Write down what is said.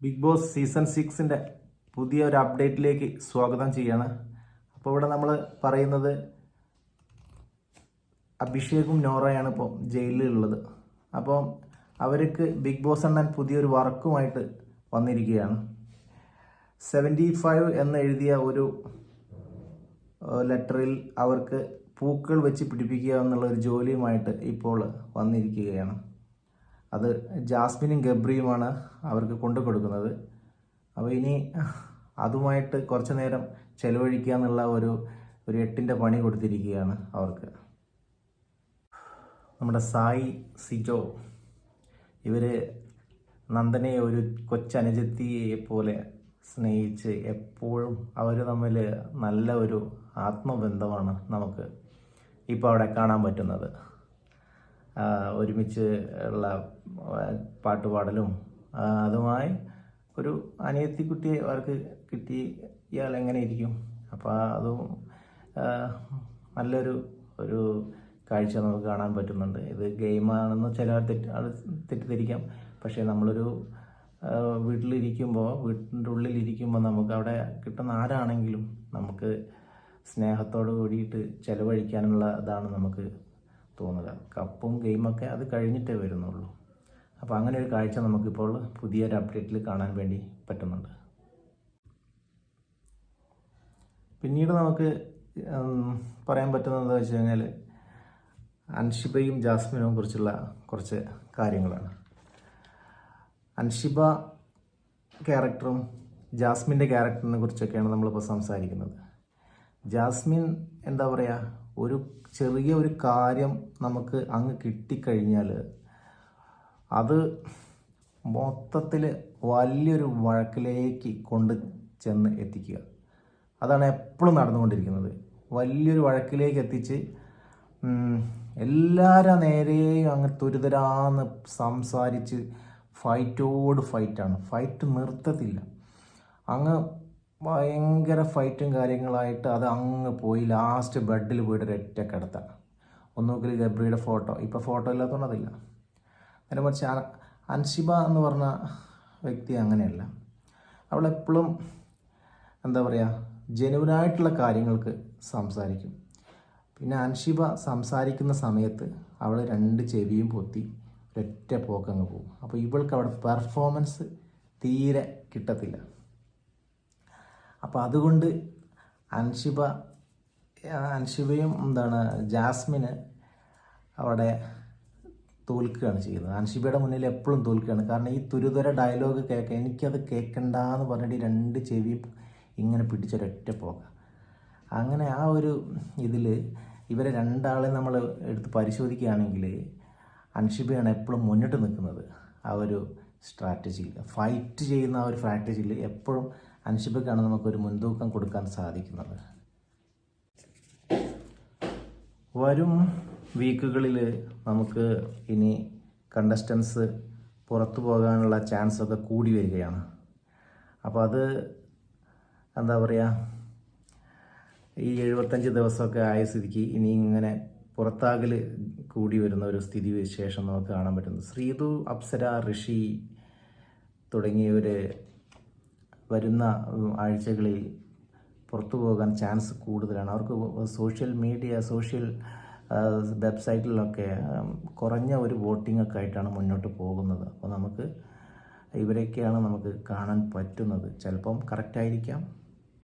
Big boss season 6ൻ്റെ പുതിയൊരു അപ്ഡേറ്റിലേക്ക് സ്വാഗതം ചെയ്യാണ്. അപ്പോൾ ഇവിടെ നമ്മൾ പറയുന്നത് അഭിഷേകും നോറയാണ് ഇപ്പോൾ ജയിലിലുള്ളത്. അപ്പോൾ അവർക്ക് ബിഗ് ബോസ് അണ്ണൻ പുതിയൊരു വർക്കുമായിട്ട് വന്നിരിക്കുകയാണ്. 75 എന്ന് എഴുതിയ ഒരു ലെറ്ററിൽ അവർക്ക് പൂക്കൾ വെച്ച് പിടിപ്പിക്കുക എന്നുള്ള ഒരു ജോലിയുമായിട്ട് ഇപ്പോൾ വന്നിരിക്കുകയാണ്. അത് ജാസ്മിനും ഗബ്രിയുമാണ് അവർക്ക് കൊണ്ടു കൊടുക്കുന്നത്. അപ്പോൾ ഇനി അതുമായിട്ട് കുറച്ച് നേരം ചെലവഴിക്കുക എന്നുള്ള ഒരു 8ൻ്റെ പണി കൊടുത്തിരിക്കുകയാണ് അവർക്ക്. നമ്മുടെ സായി സിജോ ഇവർ നന്ദനെ ഒരു കൊച്ചനുജത്തിയെ പോലെ സ്നേഹിച്ച് എപ്പോഴും അവർ തമ്മിൽ നല്ല ഒരു ആത്മബന്ധമാണ് നമുക്ക് ഇപ്പോൾ അവിടെ കാണാൻ പറ്റുന്നത്. ഒരുമിച്ച് ഉള്ള പാട്ടുപാടലും അതുമായി ഒരു അനിയത്തിക്കുട്ടിയെ അവർക്ക് കിട്ടിയാൽ എങ്ങനെ ഇരിക്കും. അപ്പോൾ അതും നല്ലൊരു കാഴ്ച നമുക്ക് കാണാൻ പറ്റുന്നുണ്ട്. ഇത് ഗെയിമാണെന്ന് ചിലർ തെറ്റിദ്ധരിക്കാം. പക്ഷേ നമ്മളൊരു വീട്ടിൻ്റെ ഉള്ളിലിരിക്കുമ്പോൾ നമുക്ക് അവിടെ കിട്ടുന്ന ആരാണെങ്കിലും നമുക്ക് സ്നേഹത്തോട് കൂടിയിട്ട് ചിലവഴിക്കാനുള്ള ഇതാണ് നമുക്ക് തോന്നുക. കപ്പും ഗെയിമൊക്കെ അത് കഴിഞ്ഞിട്ടേ വരുന്നുള്ളൂ. അപ്പോൾ അങ്ങനെ ഒരു കാഴ്ച നമുക്കിപ്പോൾ പുതിയൊരു അപ്ഡേറ്റിൽ കാണാൻ വേണ്ടി പറ്റുന്നുണ്ട്. പിന്നീട് നമുക്ക് പറയാൻ പറ്റുന്നത് എന്താ വെച്ച് കഴിഞ്ഞാൽ അൻഷിബയും ജാസ്മിനും കുറിച്ചുള്ള കുറച്ച് കാര്യങ്ങളാണ്. അൻഷിബ ക്യാരക്ടറും ജാസ്മിൻ്റെ ക്യാരക്ടറിനെ കുറിച്ചൊക്കെയാണ് നമ്മളിപ്പോൾ സംസാരിക്കുന്നത്. ജാസ്മിൻ എന്താ പറയുക, ഒരു ചെറിയ ഒരു കാര്യം നമുക്ക് അങ്ങ് കിട്ടിക്കഴിഞ്ഞാൽ അത് മൊത്തത്തിൽ വലിയൊരു വഴക്കിലേക്ക് കൊണ്ട് ചെന്ന് എത്തിക്കുക. അതാണ് എപ്പോഴും നടന്നുകൊണ്ടിരിക്കുന്നത്. വലിയൊരു വഴക്കിലേക്ക് എത്തിച്ച് എല്ലാവരും നേരെയും അങ്ങ് തുരിതരാന്ന് സംസാരിച്ച് ഫൈറ്റാണ്. ഫൈറ്റ് നിർത്തത്തില്ല. അങ്ങ് ഭയങ്കര ഫൈറ്റും കാര്യങ്ങളായിട്ട് അത് അങ്ങ് പോയി ലാസ്റ്റ് ബെഡിൽ പോയിട്ട് ഒരൊറ്റ കിടത്താണ്. ഒന്നുകിൽ ഗബ്രിയുടെ ഫോട്ടോ, ഇപ്പോൾ ഫോട്ടോ ഇല്ലാത്തതുകൊണ്ടതില്ല. അതിനെ മറിച്ച് അൻഷിബ എന്ന് പറഞ്ഞ വ്യക്തി അങ്ങനെയല്ല. അവളെപ്പോഴും എന്താ പറയുക, ജെനുവിനായിട്ടുള്ള കാര്യങ്ങൾക്ക് സംസാരിക്കും. പിന്നെ അൻഷിബ സംസാരിക്കുന്ന സമയത്ത് അവൾ 2 ചെവിയും പൊത്തി ഒരൊറ്റ പോക്കങ്ങ് പോകും. അപ്പോൾ ഇവൾക്ക് അവിടെ പെർഫോമൻസ് തീരെ കിട്ടത്തില്ല. അപ്പോൾ അതുകൊണ്ട് അൻഷിബയും ജാസ്മിന് അവിടെ തോൽക്കുകയാണ് ചെയ്യുന്നത്. അൻഷിബയുടെ മുന്നിൽ എപ്പോഴും തോൽക്കുകയാണ്. കാരണം ഈ തുരുതര ഡയലോഗ് കേൾക്കാൻ എനിക്കത് കേൾക്കണ്ടെന്ന് പറഞ്ഞിട്ട് 2 ചെവിയും ഇങ്ങനെ പിടിച്ചൊരൊറ്റ പോക. അങ്ങനെ ആ ഒരു ഇതിൽ ഇവരെ രണ്ടാളെ നമ്മൾ എടുത്ത് പരിശോധിക്കുകയാണെങ്കിൽ അൻഷിബയാണ് എപ്പോഴും മുന്നിട്ട് നിൽക്കുന്നത്. ആ ഒരു സ്ട്രാറ്റജിയിൽ, ഫൈറ്റ് ചെയ്യുന്ന ആ ഒരു സ്ട്രാറ്റജിയിൽ എപ്പോഴും അൻഷിബയ്ക്കാണ് നമുക്കൊരു മുൻതൂക്കം കൊടുക്കാൻ സാധിക്കുന്നത്. വരും വീക്കുകളിൽ നമുക്ക് ഇനി കണ്ടസ്റ്റൻസ് പുറത്തു പോകാനുള്ള ചാൻസൊക്കെ കൂടി വരികയാണ്. അപ്പോൾ അത് എന്താ പറയുക, ഈ 75 ദിവസമൊക്കെ ആയ സ്ഥിതിക്ക് ഇനി ഇങ്ങനെ പുറത്താകൽ കൂടി വരുന്ന ഒരു സ്ഥിതി വിശേഷം നമുക്ക് കാണാൻ പറ്റുന്നത്. ശ്രീതു, അപ്സര, ഋഷി തുടങ്ങിയവർ വരുന്ന ആഴ്ചകളിൽ പുറത്തു പോകാൻ ചാൻസ് കൂടുതലാണ്. അവർക്ക് സോഷ്യൽ വെബ്സൈറ്റിലൊക്കെ കുറഞ്ഞ ഒരു വോട്ടിങ്ങൊക്കെ ആയിട്ടാണ് മുന്നോട്ട് പോകുന്നത്. അപ്പോൾ ഇവരൊക്കെയാണ് നമുക്ക് കാണാൻ പറ്റുന്നത്. ചിലപ്പം കറക്റ്റായിരിക്കാം,